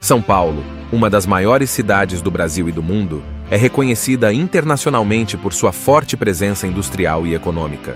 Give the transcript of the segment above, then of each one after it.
São Paulo, uma das maiores cidades do Brasil e do mundo, é reconhecida internacionalmente por sua forte presença industrial e econômica.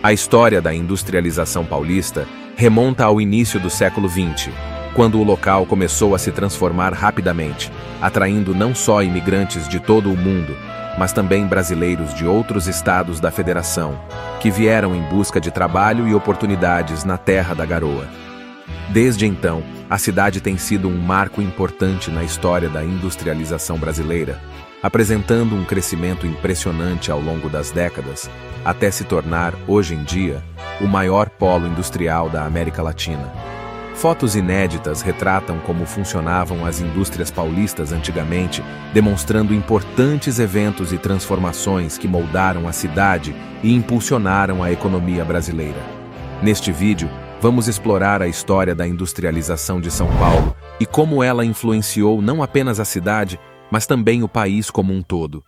A história da industrialização paulista remonta ao início do século XX, quando o local começou a se transformar rapidamente, atraindo não só imigrantes de todo o mundo, mas também brasileiros de outros estados da Federação, que vieram em busca de trabalho e oportunidades na Terra da Garoa. Desde então, a cidade tem sido um marco importante na história da industrialização brasileira, apresentando um crescimento impressionante ao longo das décadas, até se tornar, hoje em dia, o maior polo industrial da América Latina. Fotos inéditas retratam como funcionavam as indústrias paulistas antigamente, demonstrando importantes eventos e transformações que moldaram a cidade e impulsionaram a economia brasileira. Neste vídeo, vamos explorar a história da industrialização de São Paulo e como ela influenciou não apenas a cidade, mas também o país como um todo.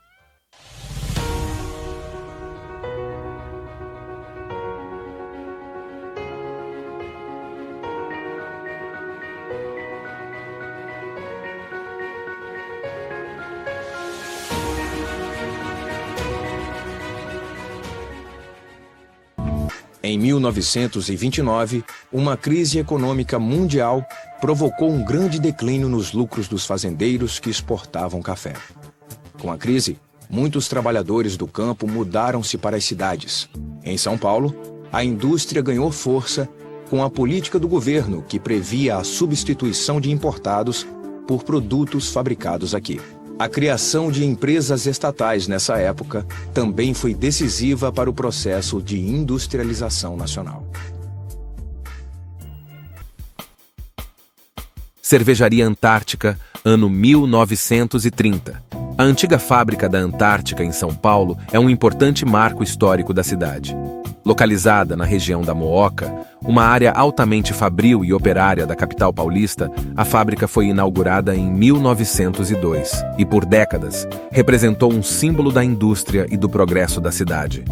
Em 1929, uma crise econômica mundial provocou um grande declínio nos lucros dos fazendeiros que exportavam café. Com a crise, muitos trabalhadores do campo mudaram-se para as cidades. Em São Paulo, a indústria ganhou força com a política do governo que previa a substituição de importados por produtos fabricados aqui. A criação de empresas estatais nessa época também foi decisiva para o processo de industrialização nacional. Cervejaria Antártica, ano 1930. A antiga fábrica da Antártica em São Paulo é um importante marco histórico da cidade. Localizada na região da Mooca, uma área altamente fabril e operária da capital paulista, a fábrica foi inaugurada em 1902 e, por décadas, representou um símbolo da indústria e do progresso da cidade.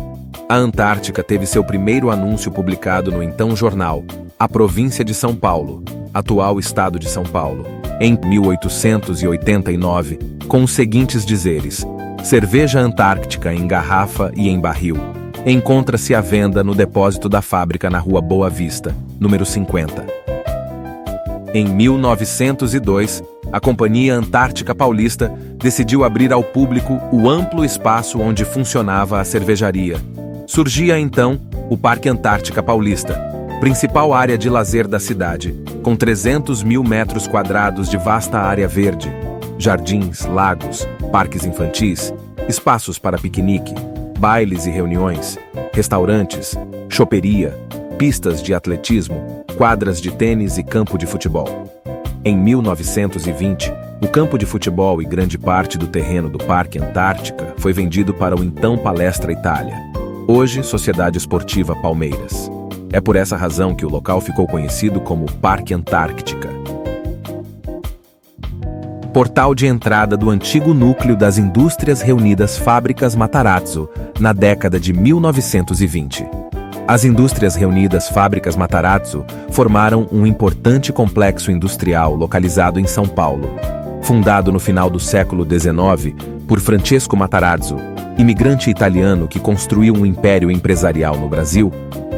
A Antártica teve seu primeiro anúncio publicado no então jornal A Província de São Paulo, atual estado de São Paulo, em 1889, com os seguintes dizeres: cerveja Antártica em garrafa e em barril. Encontra-se à venda no depósito da fábrica na Rua Boa Vista, número 50. Em 1902, a Companhia Antártica Paulista decidiu abrir ao público o amplo espaço onde funcionava a cervejaria. Surgia então o Parque Antártica Paulista, principal área de lazer da cidade, com 300 mil metros quadrados de vasta área verde, jardins, lagos, parques infantis, espaços para piquenique, bailes e reuniões, restaurantes, choperia, pistas de atletismo, quadras de tênis e campo de futebol. Em 1920, o campo de futebol e grande parte do terreno do Parque Antártica foi vendido para o então Palestra Itália, hoje Sociedade Esportiva Palmeiras. É por essa razão que o local ficou conhecido como Parque Antártica. Portal de entrada do antigo núcleo das Indústrias Reunidas Fábricas Matarazzo, na década de 1920. As Indústrias Reunidas Fábricas Matarazzo formaram um importante complexo industrial localizado em São Paulo. Fundado no final do século XIX por Francesco Matarazzo, imigrante italiano que construiu um império empresarial no Brasil,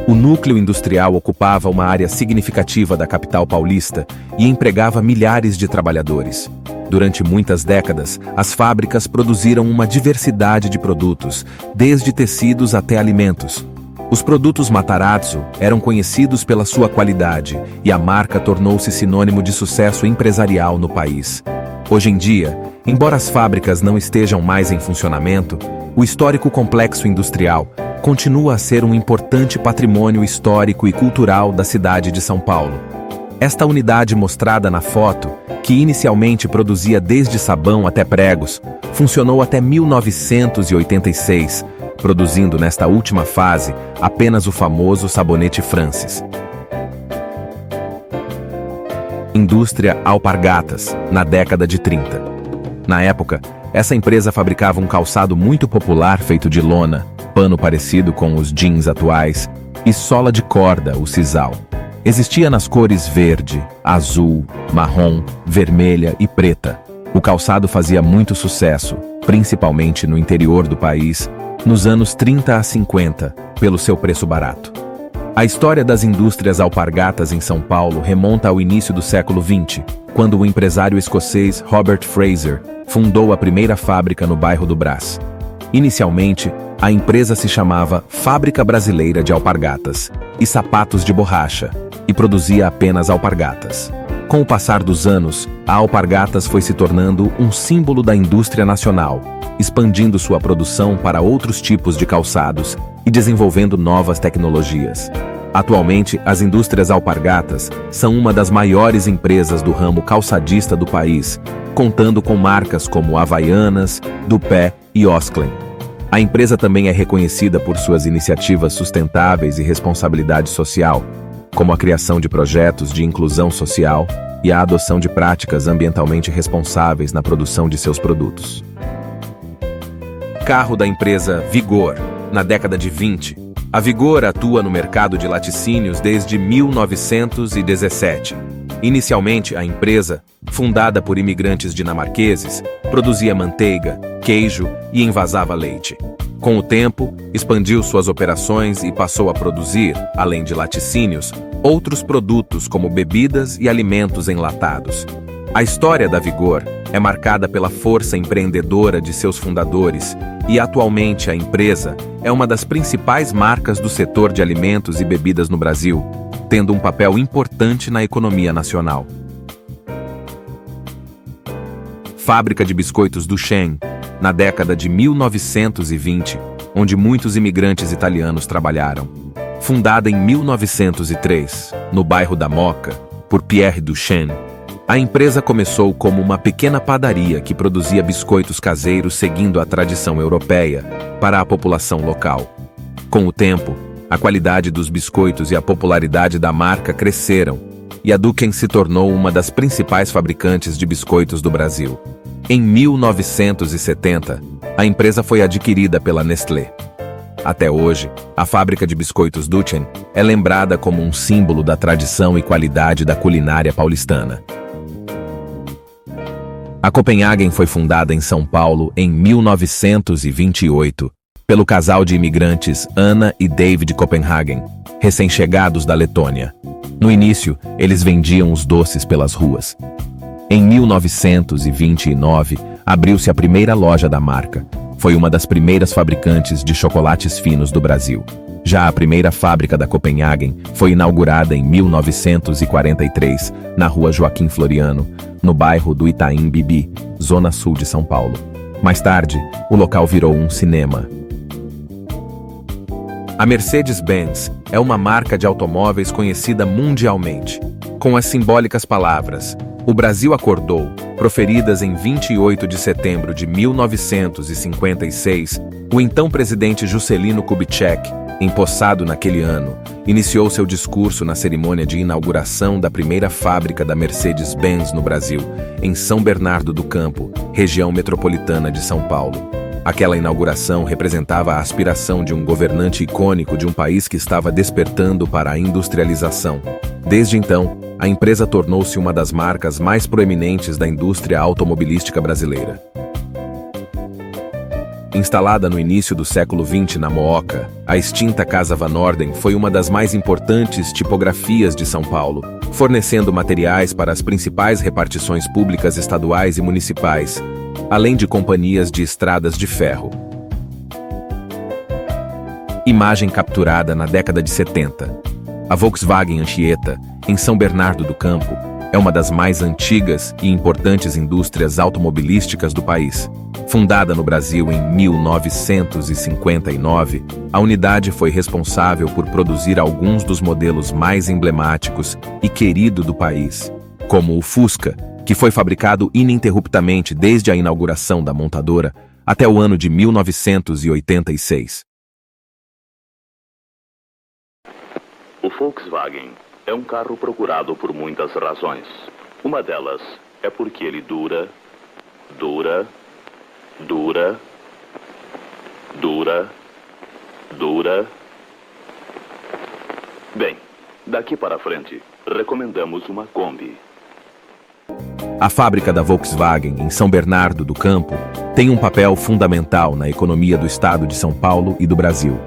o núcleo industrial ocupava uma área significativa da capital paulista e empregava milhares de trabalhadores. Durante muitas décadas, as fábricas produziram uma diversidade de produtos, desde tecidos até alimentos. Os produtos Matarazzo eram conhecidos pela sua qualidade e a marca tornou-se sinônimo de sucesso empresarial no país. Hoje em dia, embora as fábricas não estejam mais em funcionamento, o histórico complexo industrial continua a ser um importante patrimônio histórico e cultural da cidade de São Paulo. Esta unidade mostrada na foto, que inicialmente produzia desde sabão até pregos, funcionou até 1986, produzindo nesta última fase apenas o famoso sabonete Francis. Indústria Alpargatas, na década de 30. Na época, essa empresa fabricava um calçado muito popular feito de lona, pano parecido com os jeans atuais, e sola de corda, o sisal. Existia nas cores verde, azul, marrom, vermelha e preta. O calçado fazia muito sucesso, principalmente no interior do país, nos anos 30 a 50, pelo seu preço barato. A história das indústrias alpargatas em São Paulo remonta ao início do século XX, quando o empresário escocês Robert Fraser fundou a primeira fábrica no bairro do Brás. Inicialmente, a empresa se chamava Fábrica Brasileira de Alpargatas e Sapatos de Borracha, e produzia apenas alpargatas. Com o passar dos anos, a Alpargatas foi se tornando um símbolo da indústria nacional, expandindo sua produção para outros tipos de calçados e desenvolvendo novas tecnologias. Atualmente, as indústrias Alpargatas são uma das maiores empresas do ramo calçadista do país, contando com marcas como Havaianas, Dupé e Osklen. A empresa também é reconhecida por suas iniciativas sustentáveis e responsabilidade social, como a criação de projetos de inclusão social e a adoção de práticas ambientalmente responsáveis na produção de seus produtos. Carro da empresa Vigor. Na década de 20, a Vigor atua no mercado de laticínios desde 1917. Inicialmente, a empresa, fundada por imigrantes dinamarqueses, produzia manteiga, queijo e envasava leite. Com o tempo, expandiu suas operações e passou a produzir, além de laticínios, outros produtos como bebidas e alimentos enlatados. A história da Vigor é marcada pela força empreendedora de seus fundadores e, atualmente, a empresa é uma das principais marcas do setor de alimentos e bebidas no Brasil, tendo um papel importante na economia nacional. Fábrica de biscoitos Duchenne, na década de 1920, onde muitos imigrantes italianos trabalharam. Fundada em 1903, no bairro da Moca, por Pierre Duchenne, a empresa começou como uma pequena padaria que produzia biscoitos caseiros seguindo a tradição europeia para a população local. Com o tempo, a qualidade dos biscoitos e a popularidade da marca cresceram, e a Duchenne se tornou uma das principais fabricantes de biscoitos do Brasil. Em 1970, a empresa foi adquirida pela Nestlé. Até hoje, a fábrica de biscoitos Duchenne é lembrada como um símbolo da tradição e qualidade da culinária paulistana. A Copenhagen foi fundada em São Paulo em 1928 pelo casal de imigrantes Anna e David Copenhagen, recém-chegados da Letônia. No início, eles vendiam os doces pelas ruas. Em 1929, abriu-se a primeira loja da marca. Foi uma das primeiras fabricantes de chocolates finos do Brasil. Já a primeira fábrica da Copenhagen foi inaugurada em 1943, na rua Joaquim Floriano, no bairro do Itaim Bibi, zona sul de São Paulo. Mais tarde, o local virou um cinema. A Mercedes-Benz é uma marca de automóveis conhecida mundialmente, com as simbólicas palavras "O Brasil acordou", proferidas em 28 de setembro de 1956, o então presidente Juscelino Kubitschek, empossado naquele ano, iniciou seu discurso na cerimônia de inauguração da primeira fábrica da Mercedes-Benz no Brasil, em São Bernardo do Campo, região metropolitana de São Paulo. Aquela inauguração representava a aspiração de um governante icônico de um país que estava despertando para a industrialização. Desde então, a empresa tornou-se uma das marcas mais proeminentes da indústria automobilística brasileira. Instalada no início do século XX na Mooca, a extinta Casa Van Orden foi uma das mais importantes tipografias de São Paulo, fornecendo materiais para as principais repartições públicas estaduais e municipais, além de companhias de estradas de ferro. Imagem capturada na década de 70. A Volkswagen Anchieta, em São Bernardo do Campo, é uma das mais antigas e importantes indústrias automobilísticas do país. Fundada no Brasil em 1959, a unidade foi responsável por produzir alguns dos modelos mais emblemáticos e queridos do país, como o Fusca, que foi fabricado ininterruptamente desde a inauguração da montadora até o ano de 1986. O Volkswagen é um carro procurado por muitas razões. Uma delas é porque ele dura. Bem, Daqui para frente, recomendamos uma Kombi. A fábrica da Volkswagen, em São Bernardo do Campo, tem um papel fundamental na economia do estado de São Paulo e do Brasil.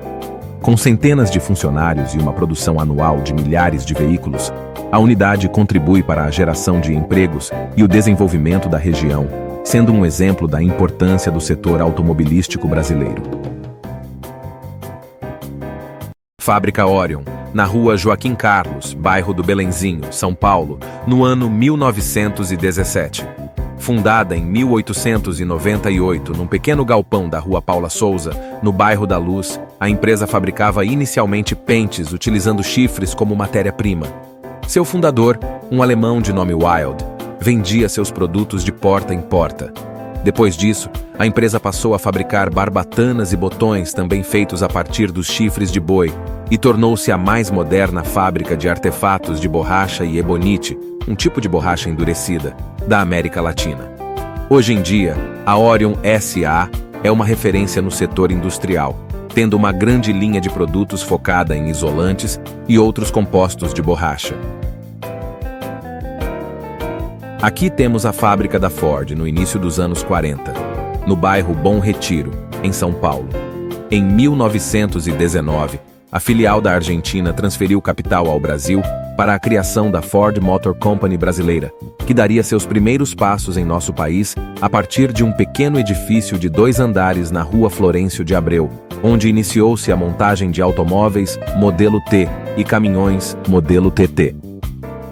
Com centenas de funcionários e uma produção anual de milhares de veículos, a unidade contribui para a geração de empregos e o desenvolvimento da região, sendo um exemplo da importância do setor automobilístico brasileiro. Fábrica Orion, na rua Joaquim Carlos, bairro do Belenzinho, São Paulo, no ano 1917. Fundada em 1898 num pequeno galpão da rua Paula Souza, no bairro da Luz, a empresa fabricava inicialmente pentes utilizando chifres como matéria-prima. Seu fundador, um alemão de nome Wild, vendia seus produtos de porta em porta. Depois disso, a empresa passou a fabricar barbatanas e botões também feitos a partir dos chifres de boi e tornou-se a mais moderna fábrica de artefatos de borracha e ebonite, um tipo de borracha endurecida, da América Latina. Hoje em dia, a Orion S.A. é uma referência no setor industrial, tendo uma grande linha de produtos focada em isolantes e outros compostos de borracha. Aqui temos a fábrica da Ford no início dos anos 40, no bairro Bom Retiro, em São Paulo. Em 1919, a filial da Argentina transferiu capital ao Brasil para a criação da Ford Motor Company brasileira, que daria seus primeiros passos em nosso país a partir de um pequeno edifício de 2 andares na rua Florencio de Abreu, onde iniciou-se a montagem de automóveis modelo T e caminhões modelo TT.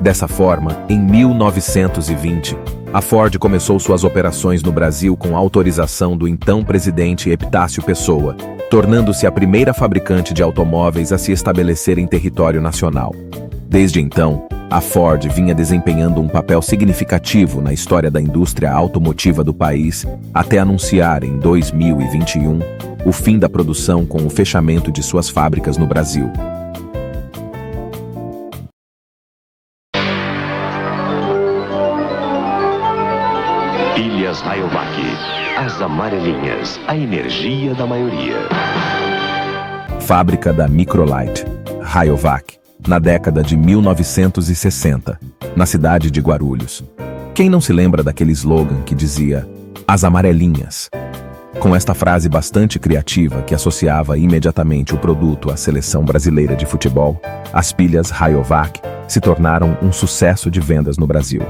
Dessa forma, em 1920, a Ford começou suas operações no Brasil com autorização do então presidente Epitácio Pessoa, tornando-se a primeira fabricante de automóveis a se estabelecer em território nacional. Desde então, a Ford vinha desempenhando um papel significativo na história da indústria automotiva do país, até anunciar em 2021 o fim da produção com o fechamento de suas fábricas no Brasil. Pilhas Rayovac, as amarelinhas, a energia da maioria. Fábrica da Microlite, Rayovac, na década de 1960, na cidade de Guarulhos. Quem não se lembra daquele slogan que dizia "As amarelinhas"? Com esta frase bastante criativa que associava imediatamente o produto à seleção brasileira de futebol, as pilhas Rayovac se tornaram um sucesso de vendas no Brasil.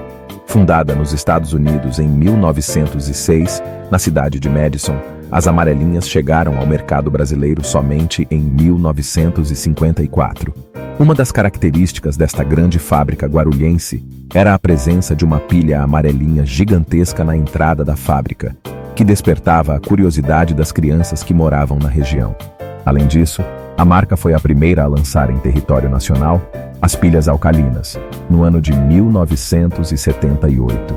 Fundada nos Estados Unidos em 1906, na cidade de Madison, as amarelinhas chegaram ao mercado brasileiro somente em 1954. Uma das características desta grande fábrica guarulhense era a presença de uma pilha amarelinha gigantesca na entrada da fábrica, que despertava a curiosidade das crianças que moravam na região. Além disso, a marca foi a primeira a lançar em território nacional as pilhas alcalinas, no ano de 1978.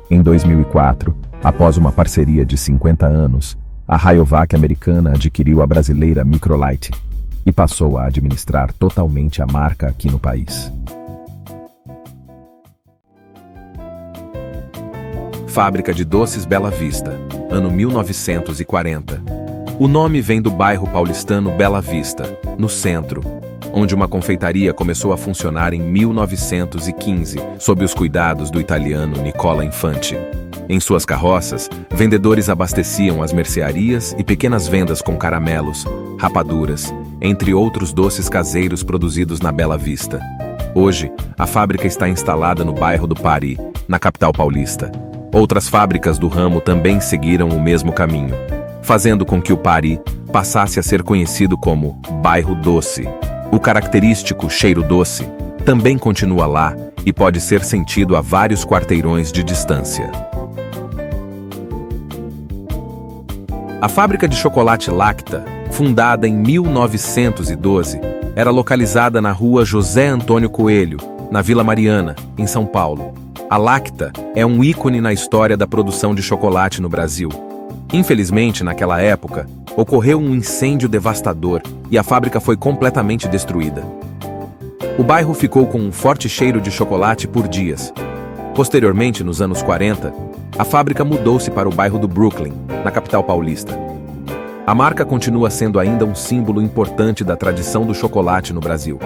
Em 2004, após uma parceria de 50 anos, a Rayovac americana adquiriu a brasileira Microlite e passou a administrar totalmente a marca aqui no país. Fábrica de Doces Bela Vista, ano 1940. O nome vem do bairro paulistano Bela Vista, no centro, onde uma confeitaria começou a funcionar em 1915, sob os cuidados do italiano Nicola Infante. Em suas carroças, vendedores abasteciam as mercearias e pequenas vendas com caramelos, rapaduras, entre outros doces caseiros produzidos na Bela Vista. Hoje, a fábrica está instalada no bairro do Pari, na capital paulista. Outras fábricas do ramo também seguiram o mesmo caminho, fazendo com que o Pari passasse a ser conhecido como Bairro Doce. O característico cheiro doce também continua lá e pode ser sentido a vários quarteirões de distância. A fábrica de chocolate Lacta, fundada em 1912, era localizada na rua José Antônio Coelho, na Vila Mariana, em São Paulo. A Lacta é um ícone na história da produção de chocolate no Brasil. Infelizmente, naquela época, ocorreu um incêndio devastador e a fábrica foi completamente destruída. O bairro ficou com um forte cheiro de chocolate por dias. Posteriormente, nos anos 40, a fábrica mudou-se para o bairro do Brooklyn, na capital paulista. A marca continua sendo ainda um símbolo importante da tradição do chocolate no Brasil.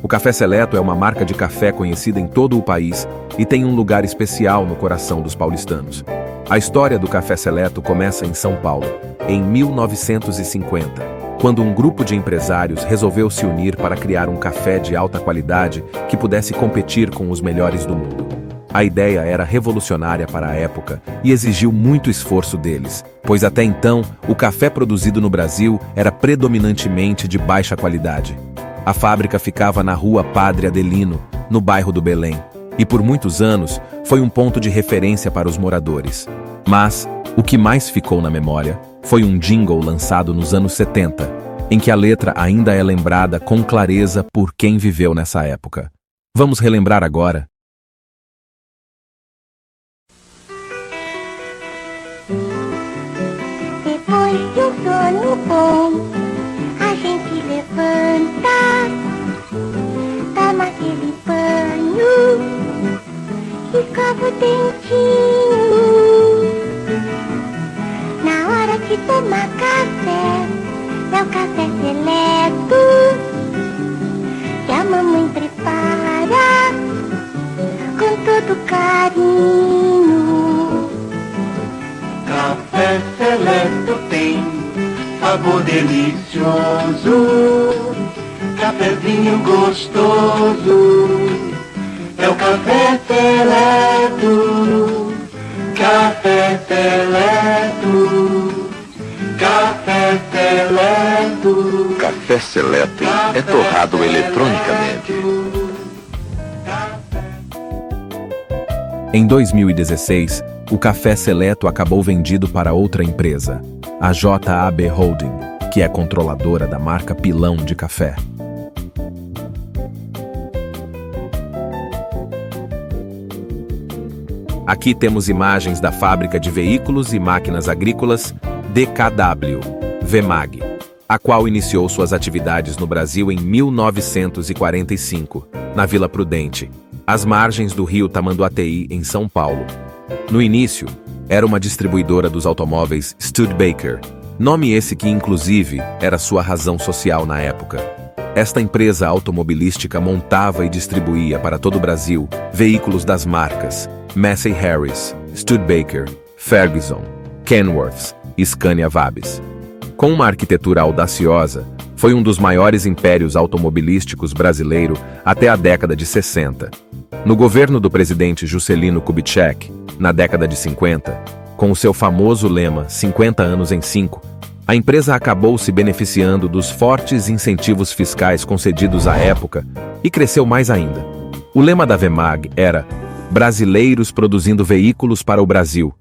Café Seleto é uma marca de café conhecida em todo o país e tem um lugar especial no coração dos paulistanos. A história do Café Seleto começa em São Paulo, em 1950, quando um grupo de empresários resolveu se unir para criar um café de alta qualidade que pudesse competir com os melhores do mundo. A ideia era revolucionária para a época e exigiu muito esforço deles, pois até então o café produzido no Brasil era predominantemente de baixa qualidade. A fábrica ficava na rua Padre Adelino, no bairro do Belém, e por muitos anos foi um ponto de referência para os moradores. Mas o que mais ficou na memória foi um jingle lançado nos anos 70, em que a letra ainda é lembrada com clareza por quem viveu nessa época. Vamos relembrar agora. Depois de um sono bom, a gente levanta, toma aquele banho, escova o dentinho. Na hora de tomar café, é o café seleto que a mamãe prepara com todo carinho. Café Seleto tem sabor delicioso, cafezinho gostoso. É o Café Seleto, Café Seleto, Café Seleto. Café Seleto é torrado eletronicamente. Em 2016, o Café Seleto acabou vendido para outra empresa, a JAB Holding, que é controladora da marca Pilão de café. Aqui temos imagens da fábrica de veículos e máquinas agrícolas DKW, VMAG, a qual iniciou suas atividades no Brasil em 1945, na Vila Prudente, às margens do rio Tamanduateí, em São Paulo. No início, era uma distribuidora dos automóveis Studebaker, nome esse que, inclusive, era sua razão social na época. Esta empresa automobilística montava e distribuía para todo o Brasil veículos das marcas Massey Harris, Studebaker, Ferguson, Kenworth e Scania Vabis. Com uma arquitetura audaciosa, foi um dos maiores impérios automobilísticos brasileiro até a década de 60. No governo do presidente Juscelino Kubitschek, na década de 50, com o seu famoso lema 50 anos em 5, a empresa acabou se beneficiando dos fortes incentivos fiscais concedidos à época e cresceu mais ainda. O lema da VMAG era "Brasileiros produzindo veículos para o Brasil",